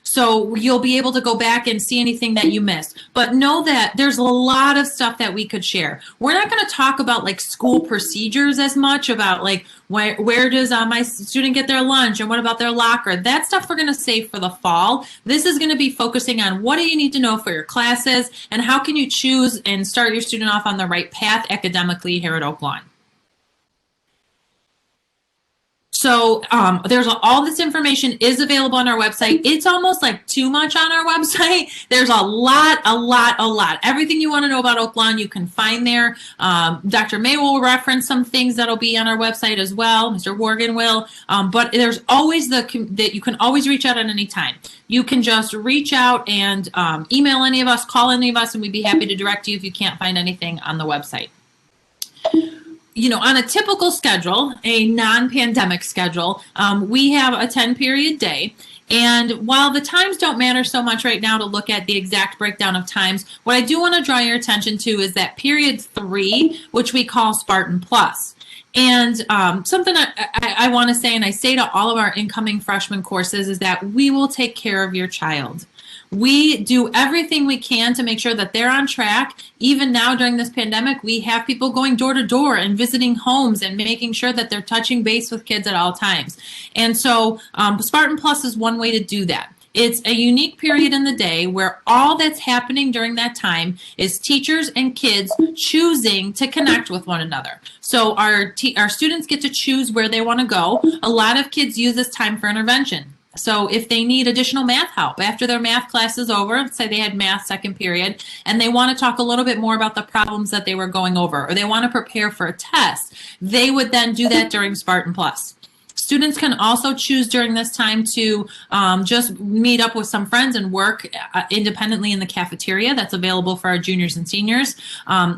So you'll be able to go back and see anything that you missed. But know that there's a lot of stuff that we could share. We're not going to talk about like school procedures as much, about like where does my student get their lunch and what about their locker. That stuff we're going to save for the fall. This is going to be focusing on what do you need to know for your classes and how can you choose and start your student off on the right path academically here at Oak Lawn. So there's all this information is available on our website. It's almost like too much on our website. There's a lot. Everything you want to know about Oak Lawn, you can find there. Dr. May will reference some things that'll be on our website as well. Mr. Morgan will. But there's always that you can always reach out at any time. You can just reach out and email any of us, call any of us, and we'd be happy to direct you if you can't find anything on the website. You know, on a typical schedule, a non-pandemic schedule, we have a 10-period day. And while the times don't matter so much right now to look at the exact breakdown of times, what I do want to draw your attention to is that period 3, which we call Spartan Plus. And something I want to say, and I say to all of our incoming freshman courses, is that we will take care of your child. We do everything we can to make sure that they're on track. Even now during this pandemic, we have people going door to door and visiting homes and making sure that they're touching base with kids at all times. And so Spartan Plus is one way to do that. It's a unique period in the day where all that's happening during that time is teachers and kids choosing to connect with one another. So our students get to choose where they want to go. A lot of kids use this time for intervention. So if they need additional math help after their math class is over, let's say they had math second period, and they want to talk a little bit more about the problems that they were going over, or they want to prepare for a test, they would then do that during Spartan Plus. Students can also choose during this time to just meet up with some friends and work independently in the cafeteria that's available for our juniors and seniors,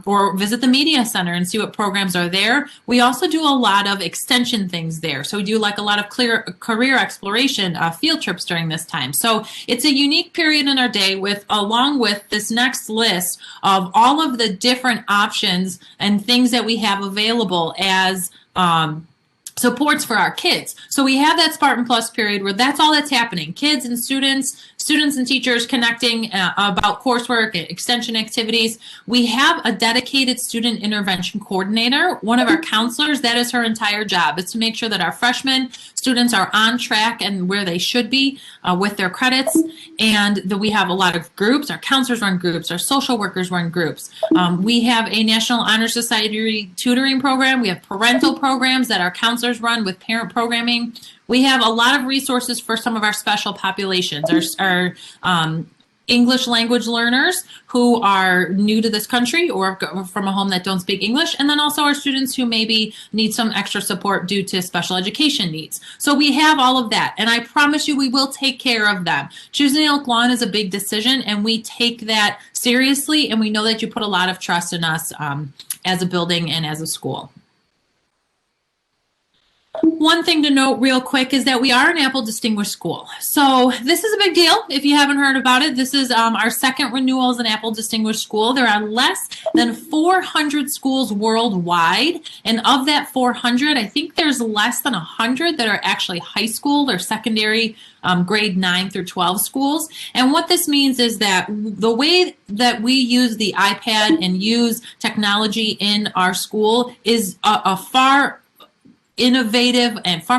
or visit the media center and see what programs are there. We also do a lot of extension things there. So we do like a lot of career exploration field trips during this time. So it's a unique period in our day along with this next list of all of the different options and things that we have available as supports for our kids. So we have that Spartan Plus period where that's all that's happening. Kids and students and teachers connecting about coursework, extension activities. We have a dedicated student intervention coordinator, one of our counselors. That is her entire job, is to make sure that our freshmen students are on track and where they should be with their credits, and that we have a lot of groups. Our counselors run groups, our social workers run groups. We have a National Honor Society tutoring program. We have parental programs that our counselors run with parent programming. We have a lot of resources for some of our special populations, our English language learners who are new to this country or from a home that don't speak English, and then also our students who maybe need some extra support due to special education needs. So we have all of that, and I promise you we will take care of them. Choosing Oak Lawn is a big decision, and we take that seriously, and we know that you put a lot of trust in us as a building and as a school. One thing to note real quick is that we are an Apple Distinguished School. So this is a big deal if you haven't heard about it. This is our second renewal as an Apple Distinguished School. There are less than 400 schools worldwide. And of that 400, I think there's less than 100 that are actually high school or secondary grade 9 through 12 schools. And what this means is that the way that we use the iPad and use technology in our school is a far innovative and far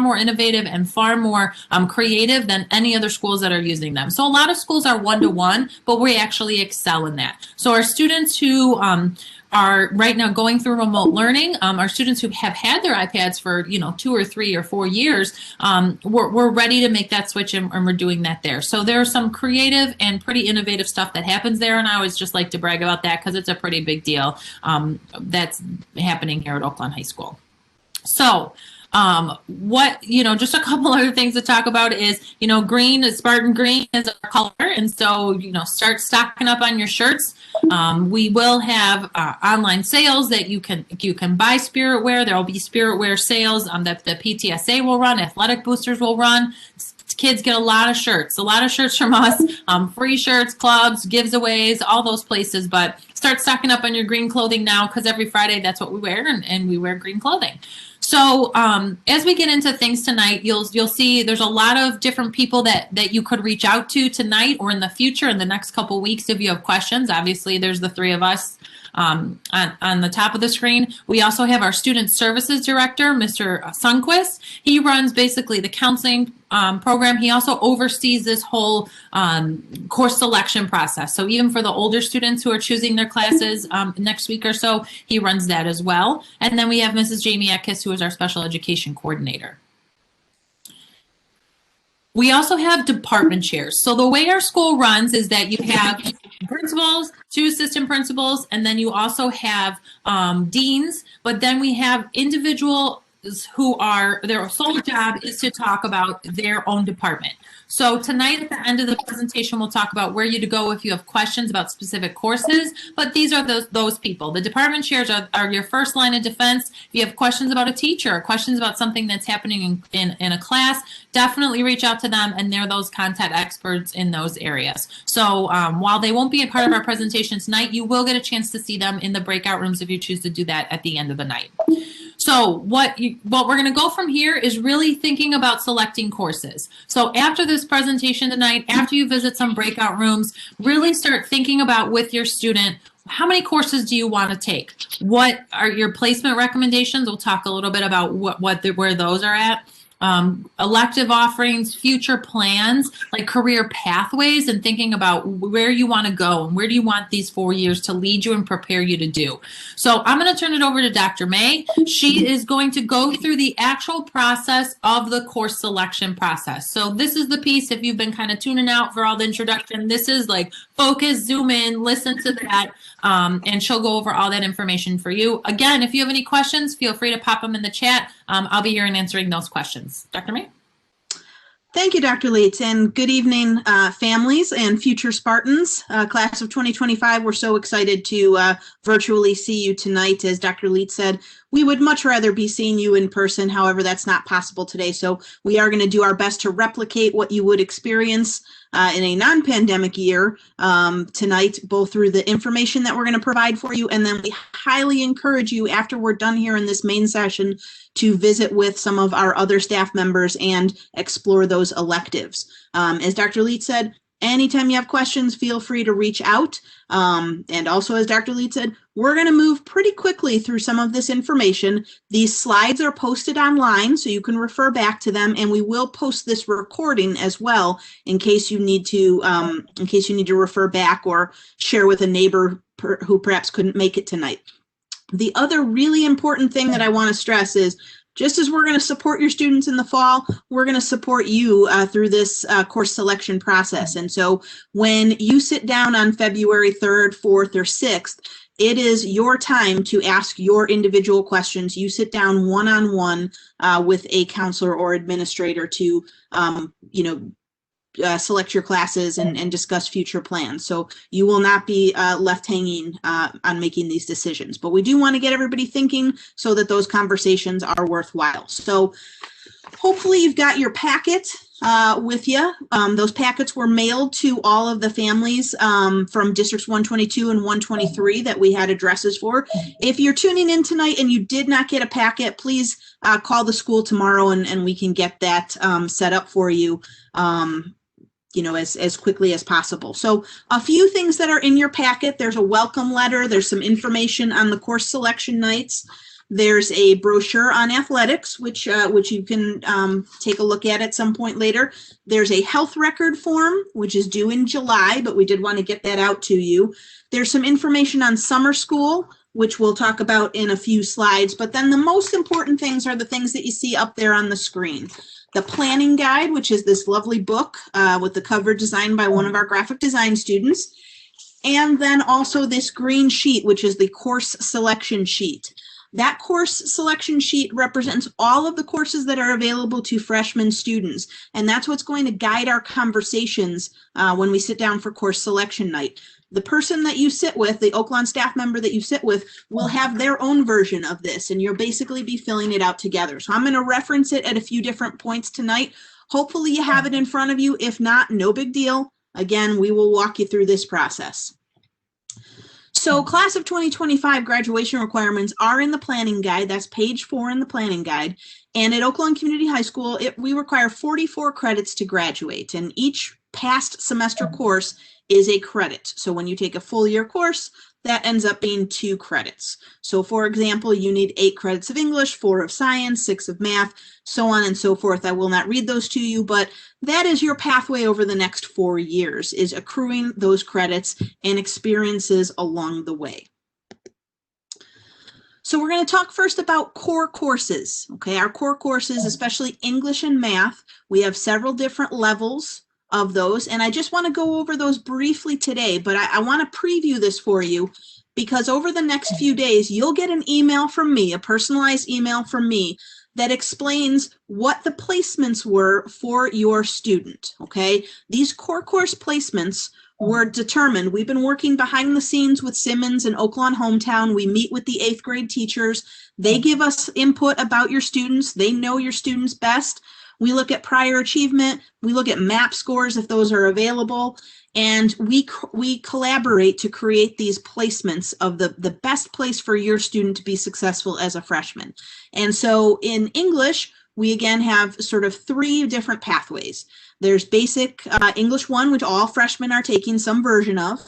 more creative than any other schools that are using them. So a lot of schools are one-to-one, but we actually excel in that. So our students who are right now going through remote learning, our students who have had their iPads for 2 or 3 or 4 years, we're ready to make that switch, and we're doing that there. So there's some creative and pretty innovative stuff that happens there, and I always just like to brag about that because it's a pretty big deal that's happening here at Oak Lawn High School. So just a couple other things to talk about is, green, Spartan green is our color. And so, start stocking up on your shirts. We will have online sales that you can buy spirit wear. There will be spirit wear sales that the PTSA will run, athletic boosters will run. Kids get a lot of shirts from us, free shirts, clubs, giveaways, all those places. But start stocking up on your green clothing now, because every Friday that's what we wear, and we wear green clothing. So as we get into things tonight, you'll see there's a lot of different people that you could reach out to tonight or in the future in the next couple weeks if you have questions. Obviously, there's the three of us on the top of the screen. We also have our Student Services Director, Mr. Sundquist. He runs basically the counseling program. He also oversees this whole course selection process. So even for the older students who are choosing their classes next week or so, he runs that as well. And then we have Mrs. Jamie Eckes, who is our special education coordinator. We also have department chairs. So the way our school runs is that you have principals, 2 assistant principals, and then you also have deans, but then we have individuals who are, their sole job is to talk about their own department. So tonight at the end of the presentation, we'll talk about where you to go if you have questions about specific courses, but these are those people. The department chairs are your first line of defense. If you have questions about a teacher or questions about something that's happening in a class, definitely reach out to them, and they're those content experts in those areas. So while they won't be a part of our presentation tonight, you will get a chance to see them in the breakout rooms if you choose to do that at the end of the night. So what we're going to go from here is really thinking about selecting courses. So after this presentation tonight, after you visit some breakout rooms, really start thinking about with your student, how many courses do you want to take? What are your placement recommendations? We'll talk a little bit about where those are at. Elective offerings, future plans, like career pathways, and thinking about where you want to go and where do you want these 4 years to lead you and prepare you to do. So I'm going to turn it over to Dr. May. She is going to go through the actual process of the course selection process. So this is the piece, if you've been kind of tuning out for all the introduction, this is like focus, zoom in, listen to that, and she'll go over all that information for you. Again, if you have any questions, feel free to pop them in the chat. I'll be here and answering those questions. Dr. May? Thank you, Dr. Leitz, and good evening, families and future Spartans. Class of 2025, we're so excited to virtually see you tonight. As Dr. Leitz said, we would much rather be seeing you in person. However, that's not possible today. So we are going to do our best to replicate what you would experience in a non-pandemic year tonight, both through the information that we're going to provide for you, and then we highly encourage you, after we're done here in this main session, to visit with some of our other staff members and explore those electives. As Dr. Leitz said, anytime you have questions, feel free to reach out. And also, as Dr. Leitz said, we're going to move pretty quickly through some of this information. These slides are posted online, so you can refer back to them, and we will post this recording as well in case you need to refer back or share with a neighbor who perhaps couldn't make it tonight. The other really important thing that I want to stress is, just as we're going to support your students in the fall, we're going to support you through this course selection process. And so when you sit down on February 3rd, 4th, or 6th, it is your time to ask your individual questions. You sit down one-on-one with a counselor or administrator to, select your classes and discuss future plans. So you will not be left hanging on making these decisions. But we do want to get everybody thinking so that those conversations are worthwhile. So hopefully you've got your packet with you. Those packets were mailed to all of the families from districts 122 and 123 that we had addresses for. If you're tuning in tonight and you did not get a packet, please call the school tomorrow and we can get that set up for you. As quickly as possible. So a few things that are in your packet. There's a welcome letter. There's some information on the course selection nights. There's a brochure on athletics, which you can take a look at some point later. There's a health record form, which is due in July, but we did want to get that out to you. There's some information on summer school, which we'll talk about in a few slides. But then the most important things are the things that you see up there on the screen. The planning guide, which is this lovely book with the cover designed by one of our graphic design students. And then also this green sheet, which is the course selection sheet. That course selection sheet represents all of the courses that are available to freshman students. And that's what's going to guide our conversations when we sit down for course selection night. The person that you sit with, the Oaklawn staff member that you sit with, will have their own version of this, and you'll basically be filling it out together. So I'm going to reference it at a few different points tonight. Hopefully you have it in front of you. If not, no big deal. Again, we will walk you through this process. So class of 2025 graduation requirements are in the planning guide. That's page 4 in the planning guide. And at Oak Lawn Community High School, we require 44 credits to graduate, and each past semester course is a credit. So when you take a full year course, that ends up being 2 credits. So for example, you need 8 credits of English, 4 of science, 6 of math, so on and so forth. I will not read those to you, but that is your pathway over the next 4 years, is accruing those credits and experiences along the way. So we're going to talk first about core courses. Okay, our core courses, especially English and math, we have several different levels of those, and I just want to go over those briefly today, but I want to preview this for you because over the next few days, you'll get an email from me, a personalized email from me that explains what the placements were for your student, okay? These core course placements were determined. We've been working behind the scenes with Simmons and Oak Lawn Hometown. We meet with the 8th grade teachers. They give us input about your students. They know your students best. We look at prior achievement. We look at MAP scores if those are available. And we collaborate to create these placements of the best place for your student to be successful as a freshman. And so in English, we again have sort of 3 different pathways. There's basic English 1, which all freshmen are taking some version of.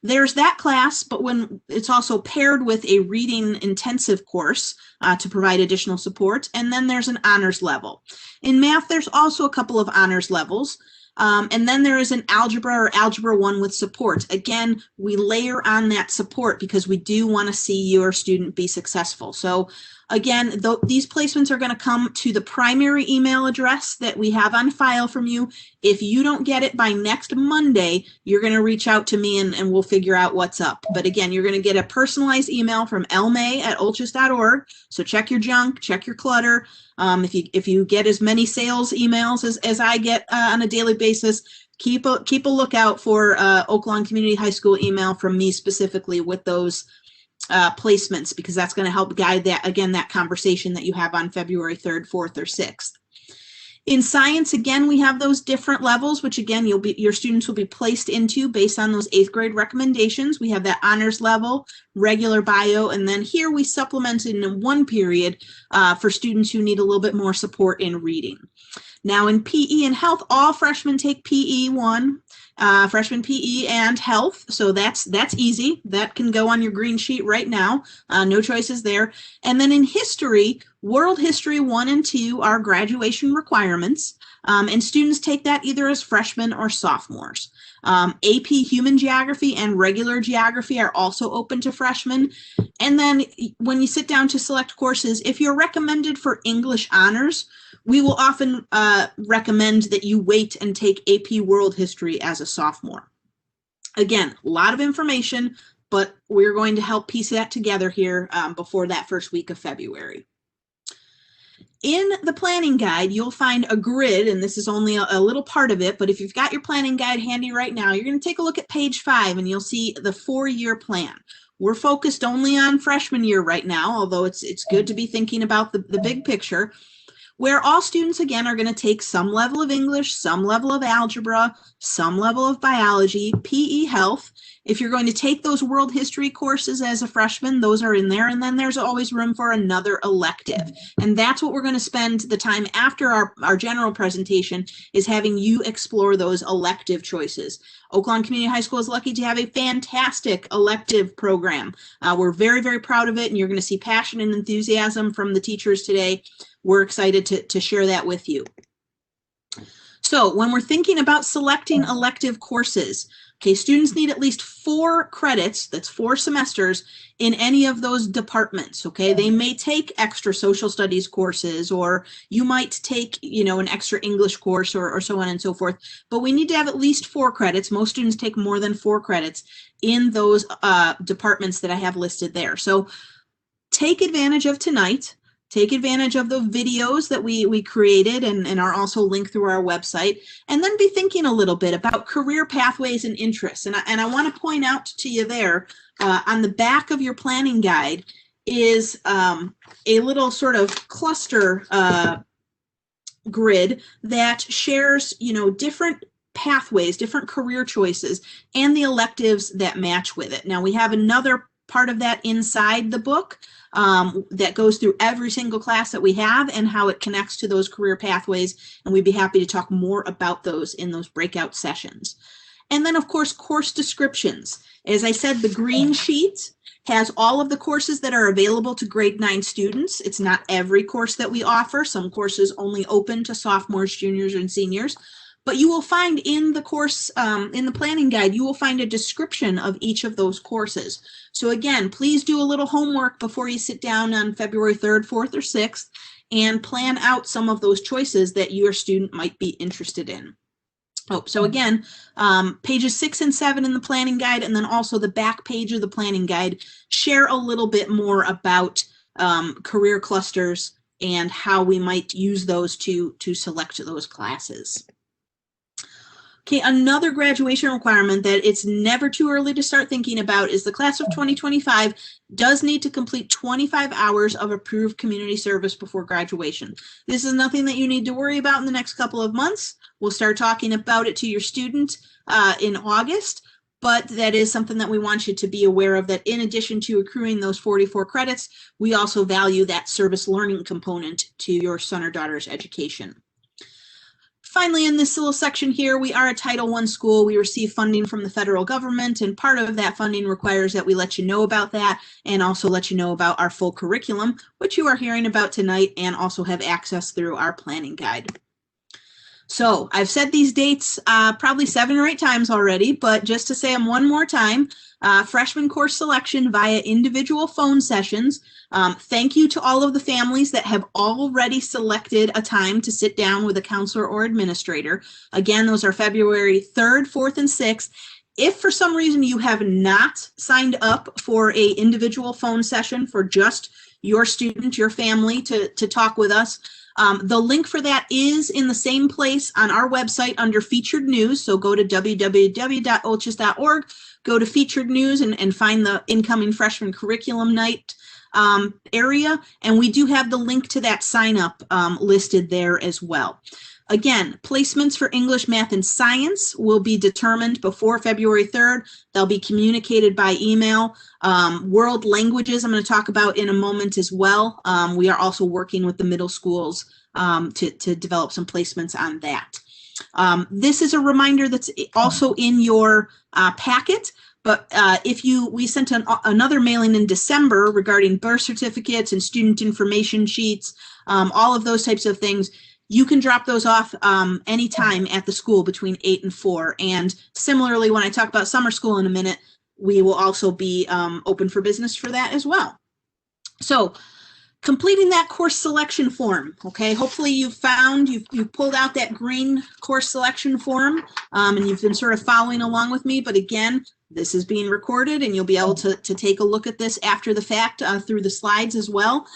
There's that class, but when it's also paired with a reading intensive course to provide additional support. And then there's an honors level. In math, there's also a couple of honors levels. And then there is an algebra or algebra 1 with support. Again, we layer on that support because we do want to see your student be successful. So again, these placements are going to come to the primary email address that we have on file from you. If you don't get it by next Monday, you're going to reach out to me and we'll figure out what's up. But again, you're going to get a personalized email from lmay@olchs.org. So check your junk, check your clutter. If you get as many sales emails as I get on a daily basis, keep a lookout for Oak Lawn Community High School email from me specifically with those placements, because that's going to help guide that conversation that you have on February 3rd, 4th, or 6th. In science, again, we have those different levels, which again, your students will be placed into based on those 8th grade recommendations. We have that honors level, regular bio, and then here we supplemented in 1 period for students who need a little bit more support in reading. Now in PE and health, all freshmen take PE 1, freshman PE and health. So that's easy. That can go on your green sheet right now. No choices there. And then in history, world history 1 and 2 are graduation requirements. And students take that either as freshmen or sophomores. AP human geography and regular geography are also open to freshmen. And then when you sit down to select courses, if you're recommended for English honors, we will often recommend that you wait and take AP World History as a sophomore. Again, a lot of information, but we're going to help piece that together here before that first week of February. In the planning guide, you'll find a grid, and this is only a little part of it, but if you've got your planning guide handy right now, you're going to take a look at page 5 and you'll see the 4-year plan. We're focused only on freshman year right now, although it's good to be thinking about the big picture, where all students, again, are going to take some level of English, some level of algebra, some level of biology, PE health. If you're going to take those world history courses as a freshman, those are in there, and then there's always room for another elective. And that's what we're going to spend the time after our general presentation, is having you explore those elective choices. Oak Lawn Community High School is lucky to have a fantastic elective program. We're very, very proud of it, and you're going to see passion and enthusiasm from the teachers today. We're excited to share that with you. So when we're thinking about selecting elective courses, okay, students need at least 4 credits, that's 4 semesters, in any of those departments, okay? They may take extra social studies courses, or you might take, an extra English course or so on and so forth, but we need to have at least 4 credits. Most students take more than 4 credits in those departments that I have listed there. So take advantage of tonight. Take advantage of the videos that we created and are also linked through our website, and then be thinking a little bit about career pathways and interests. And I want to point out to you there, on the back of your planning guide is a little sort of cluster grid that shares, different pathways, different career choices, and the electives that match with it. Now, we have another part of that inside the book that goes through every single class that we have and how it connects to those career pathways, and we'd be happy to talk more about those in those breakout sessions. And then, of course, course descriptions. As I said, the green sheet has all of the courses that are available to grade 9 students. It's not every course that we offer. Some courses only open to sophomores, juniors, and seniors. But you will find in the course, in the planning guide, you will find a description of each of those courses. So again, please do a little homework before you sit down on February 3rd, 4th, or 6th and plan out some of those choices that your student might be interested in. Oh, so again, pages 6 and 7 in the planning guide, and then also the back page of the planning guide share a little bit more about career clusters and how we might use those to select those classes. Okay, another graduation requirement that it's never too early to start thinking about is the class of 2025 does need to complete 25 hours of approved community service before graduation. This is nothing that you need to worry about in the next couple of months. We'll start talking about it to your student in August, but that is something that we want you to be aware of, that in addition to accruing those 44 credits, we also value that service learning component to your son or daughter's education. Finally, in this little section here, we are a Title I school. We receive funding from the federal government, and part of that funding requires that we let you know about that and also let you know about our full curriculum, which you are hearing about tonight, and also have access through our planning guide. So I've said these dates probably 7 or 8 times already, but just to say them one more time, freshman course selection via individual phone sessions. Thank you to all of the families that have already selected a time to sit down with a counselor or administrator. Again, those are February 3rd, 4th, and 6th. If for some reason you have not signed up for a individual phone session for just your student, your family to talk with us, the link for that is in the same place on our website under featured news. So go to www.olchs.org, go to featured news and find the incoming freshman curriculum night area. And we do have the link to that sign up listed there as well. Again, placements for English, math, and science will be determined before February 3rd. They'll be communicated by email. World languages, I'm going to talk about in a moment as well. We are also working with the middle schools to develop some placements on that. This is a reminder that's also in your packet. But we sent another mailing in December regarding birth certificates and student information sheets, all of those types of things. You can drop those off anytime at the school between 8 and 4. And similarly, when I talk about summer school in a minute, we will also be open for business for that as well. So completing that course selection form, okay? Hopefully you've pulled out that green course selection form and you've been sort of following along with me. But again, this is being recorded and you'll be able to take a look at this after the fact through the slides as well.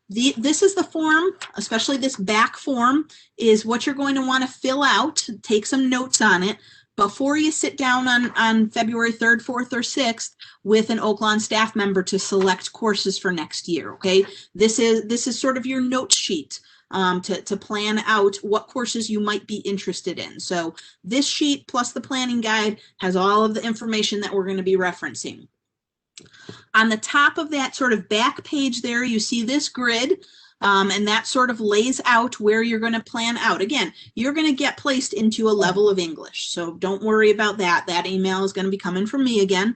This is the form, especially this back form, is what you're going to want to fill out, take some notes on it before you sit down on February 3rd, 4th, or 6th with an Oaklawn staff member to select courses for next year, okay? This is sort of your note sheet to plan out what courses you might be interested in. So this sheet plus the planning guide has all of the information that we're going to be referencing. On the top of that sort of back page there, you see this grid, and that sort of lays out where you're going to plan out. Again, you're going to get placed into a level of English, so don't worry about that. That email is going to be coming from me again.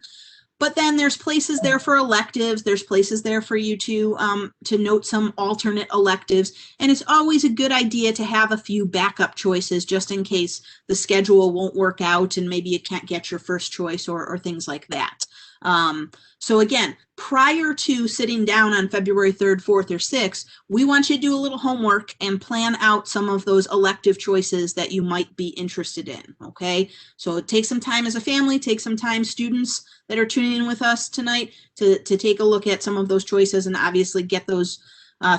But then there's places there for electives. There's places there for you to note some alternate electives. And it's always a good idea to have a few backup choices just in case the schedule won't work out and maybe you can't get your first choice or things like that. So again, prior to sitting down on February 3rd, 4th, or 6th, we want you to do a little homework and plan out some of those elective choices that you might be interested in, okay? So take some time as a family, take some time, students that are tuning in with us tonight, to take a look at some of those choices and obviously get those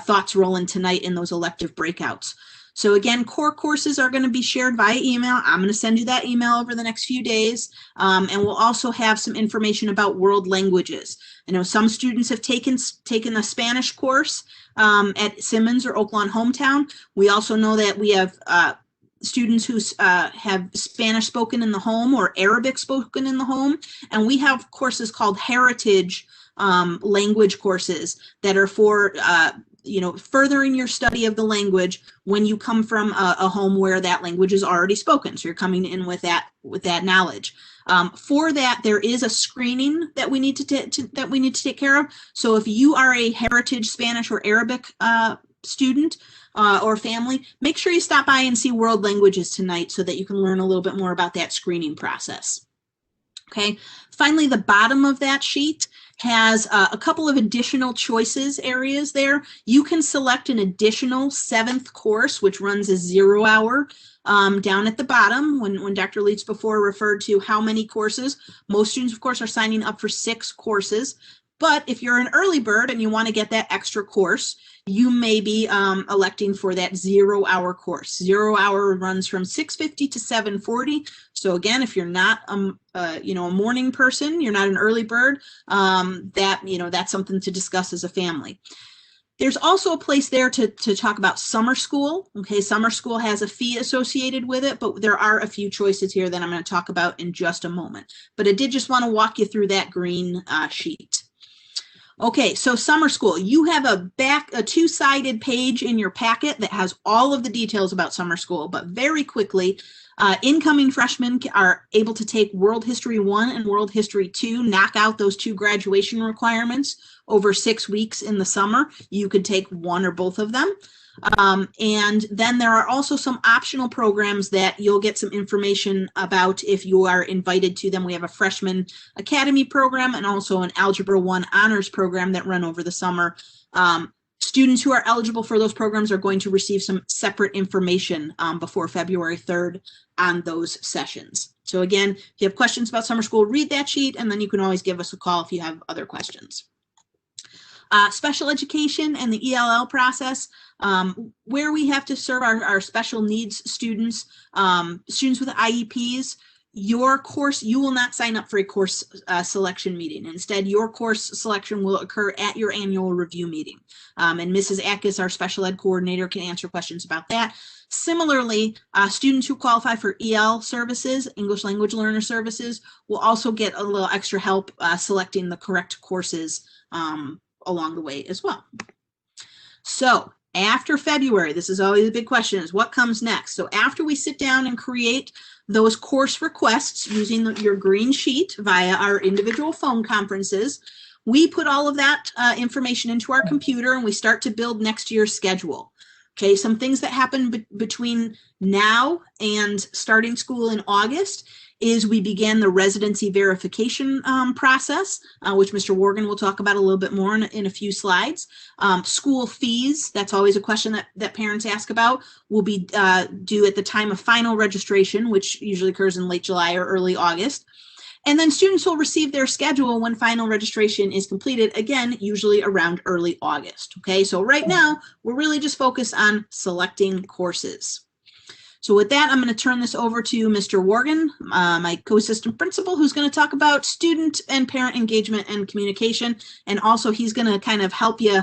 thoughts rolling tonight in those elective breakouts. So again, core courses are going to be shared via email. I'm going to send you that email over the next few days. And we'll also have some information about world languages. I know some students have taken a Spanish course at Simmons or Oaklawn Hometown. We also know that we have students who have Spanish spoken in the home or Arabic spoken in the home. And we have courses called heritage language courses that are for furthering your study of the language when you come from a home where that language is already spoken. So you're coming in with that knowledge. For that, there is a screening that we need to take care of. So if you are a heritage Spanish or Arabic student or family, make sure you stop by and see World Languages tonight so that you can learn a little bit more about that screening process. Okay. Finally, the bottom of that sheet has a couple of additional choices areas there. You can select an additional 7th course, which runs a 0 hour down at the bottom. When Dr. Leitz before referred to how many courses, most students, of course, are signing up for 6 courses. But if you're an early bird and you want to get that extra course, you may be electing for that 0 hour course. 0 hour runs from 6:50 to 7:40. So again, if you're not a morning person, you're not an early bird, that's something to discuss as a family. There's also a place there to talk about summer school. Okay, summer school has a fee associated with it, but there are a few choices here that I'm going to talk about in just a moment. But I did just want to walk you through that green sheet. Okay, so summer school, you have a 2-sided page in your packet that has all of the details about summer school, but very quickly, incoming freshmen are able to take World History 1 and World History 2, knock out those 2 graduation requirements over 6 weeks in the summer. You could take one or both of them. And then there are also some optional programs that you'll get some information about if you are invited to them. We have a freshman academy program and also an Algebra 1 honors program that run over the summer. Students who are eligible for those programs are going to receive some separate information before February 3rd on those sessions. So again, if you have questions about summer school, read that sheet, and then you can always give us a call if you have other questions. Special education and the ELL process, where we have to serve our special needs students, students with IEPs, your course, you will not sign up for a course selection meeting. Instead, your course selection will occur at your annual review meeting. And Mrs. Ackes, our special ed coordinator, can answer questions about that. Similarly, students who qualify for EL services, English language learner services, will also get a little extra help selecting the correct courses along the way as well. So after February, this is always a big question, is what comes next? So after we sit down and create those course requests using your green sheet via our individual phone conferences, we put all of that information into our computer and we start to build next year's schedule. Okay, some things that happen between now and starting school in August is we began the residency verification process, which Mr. Worgan will talk about a little bit more in a few slides. School fees, that's always a question that parents ask about, will be due at the time of final registration, which usually occurs in late July or early August. And then students will receive their schedule when final registration is completed, again, usually around early August. Okay, so right now, we're really just focused on selecting courses. So with that, I'm going to turn this over to Mr. Worgan, my co-assistant principal, who's going to talk about student and parent engagement and communication. And also he's going to kind of help you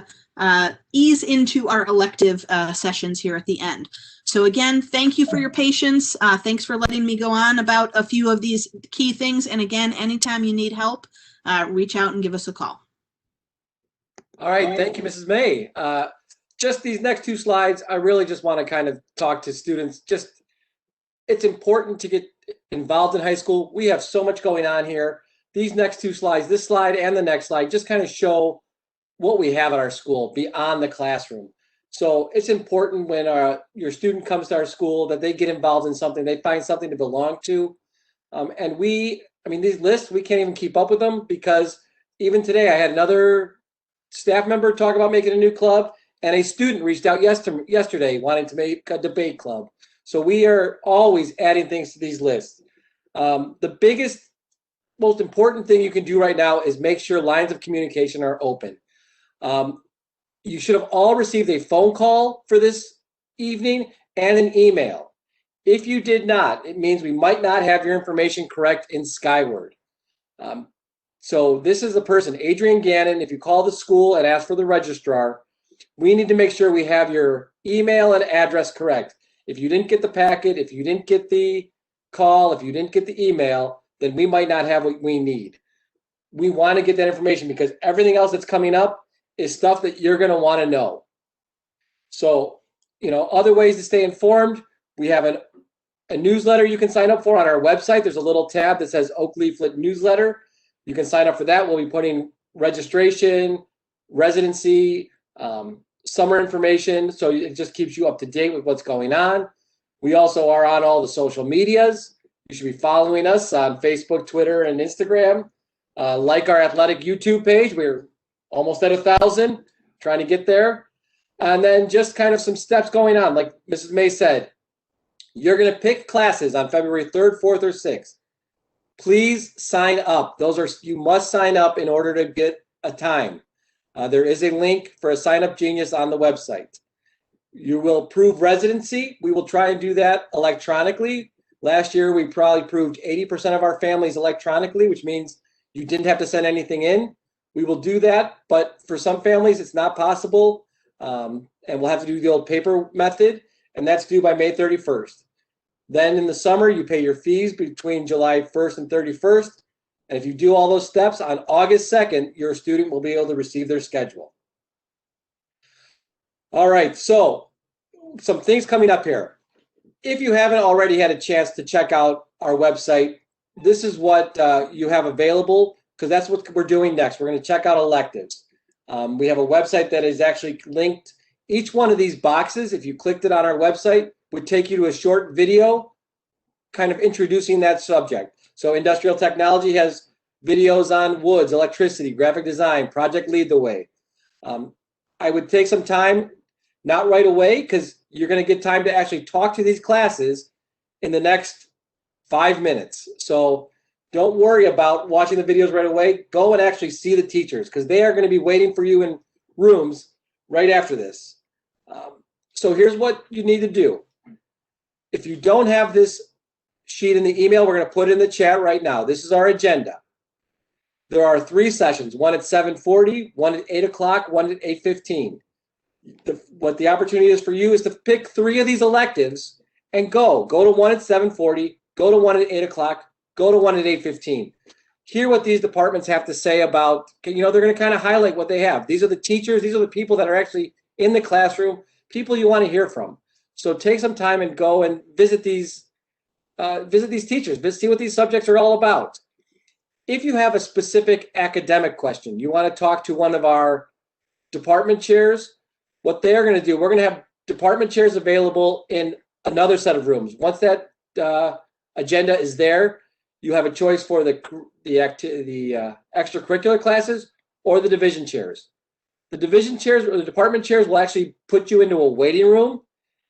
ease into our elective sessions here at the end. So again, thank you for your patience. Thanks for letting me go on about a few of these key things. And again, anytime you need help, reach out and give us a call. All right, thank you, Mrs. May. Just these next 2 slides, I really just want to kind of talk to students. It's important to get involved in high school. We have so much going on here. These next 2 slides, this slide and the next slide, just kind of show what we have at our school beyond the classroom. So it's important when your student comes to our school that they get involved in something, they find something to belong to. And these lists, we can't even keep up with them because even today I had another staff member talk about making a new club. And a student reached out yesterday wanting to make a debate club. So we are always adding things to these lists. The biggest, most important thing you can do right now is make sure lines of communication are open. You should have all received a phone call for this evening and an email. If you did not, it means we might not have your information correct in Skyward. So this is the person, Adrian Gannon. If you call the school and ask for the registrar, we need to make sure we have your email and address correct. If you didn't get the packet, if you didn't get the call, if you didn't get the email, then we might not have what we need. We want to get that information because everything else that's coming up is stuff that you're going to want to know. So, other ways to stay informed, we have a newsletter you can sign up for on our website. There's a little tab that says Oak Leaflet Newsletter. You can sign up for that. We'll be putting registration, residency, summer information. So it just keeps you up to date with what's going on. We also are on all the social medias. You should be following us on Facebook, Twitter, and Instagram. Like our athletic YouTube page. We're almost at 1,000, trying to get there. And then just kind of some steps going on. Like Mrs. May said, you're going to pick classes on February 3rd, 4th, or 6th. Please sign up. You must sign up in order to get a time. There is a link for a Sign Up Genius on the website. You will prove residency. We will try and do that electronically. Last year, we probably proved 80% of our families electronically, which means you didn't have to send anything in. We will do that, but for some families, it's not possible, and we'll have to do the old paper method, and that's due by May 31st. Then in the summer, you pay your fees between July 1st and 31st, and if you do all those steps, on August 2nd, your student will be able to receive their schedule. All right, so some things coming up here. If you haven't already had a chance to check out our website, this is what you have available, because that's what we're doing next. We're going to check out electives. We have a website that is actually linked. Each one of these boxes, if you clicked it on our website, would take you to a short video kind of introducing that subject. So industrial technology has videos on woods, electricity, graphic design, project Lead the Way. I would take some time, not right away, because you're going to get time to actually talk to these classes in the next 5 minutes. So don't worry about watching the videos right away. Go and actually see the teachers, because they are going to be waiting for you in rooms right after this. So here's what you need to do. If you don't have this sheet in the email, we're going to put it in the chat right now. This is our agenda. There are 3 sessions, one at 7:40, one at 8 o'clock, one at 8:15. What the opportunity is for you is to pick 3 of these electives and go. Go to one at 7:40, go to one at 8 o'clock, go to one at 8:15. Hear what these departments have to say about, they're going to kind of highlight what they have. These are the teachers, these are the people that are actually in the classroom, people you want to hear from. So take some time and go and visit these teachers, see what these subjects are all about. If you have a specific academic question, you want to talk to one of our department chairs, what they're going to do, we're going to have department chairs available in another set of rooms. Once that agenda is there, you have a choice for the extracurricular classes or the division chairs. The division chairs or the department chairs will actually put you into a waiting room,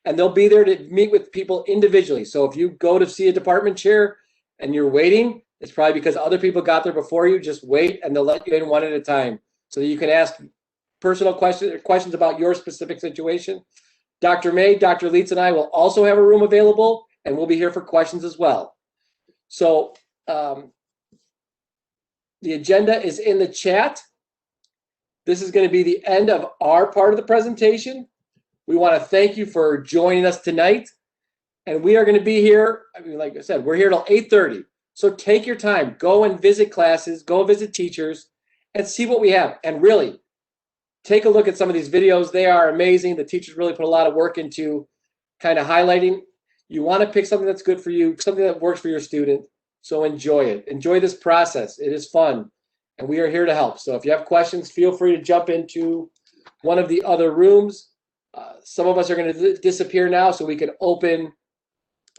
and they'll be there to meet with people individually. So if you go to see a department chair and you're waiting, it's probably because other people got there before you. Just wait, and they'll let you in one at a time so that you can ask personal questions about your specific situation. Dr. May, Dr. Leitz, and I will also have a room available, and we'll be here for questions as well. So the agenda is in the chat. This is going to be the end of our part of the presentation. We want to thank you for joining us tonight. And we are going to be here, like I said, we're here till 8:30. So take your time, go and visit classes, go visit teachers, and see what we have. And really, take a look at some of these videos. They are amazing. The teachers really put a lot of work into kind of highlighting. You want to pick something that's good for you, something that works for your student. So enjoy it. Enjoy this process. It is fun. And we are here to help. So if you have questions, feel free to jump into one of the other rooms. Some of us are going to disappear now so we can open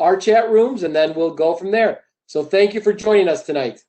our chat rooms, and then we'll go from there. So thank you for joining us tonight.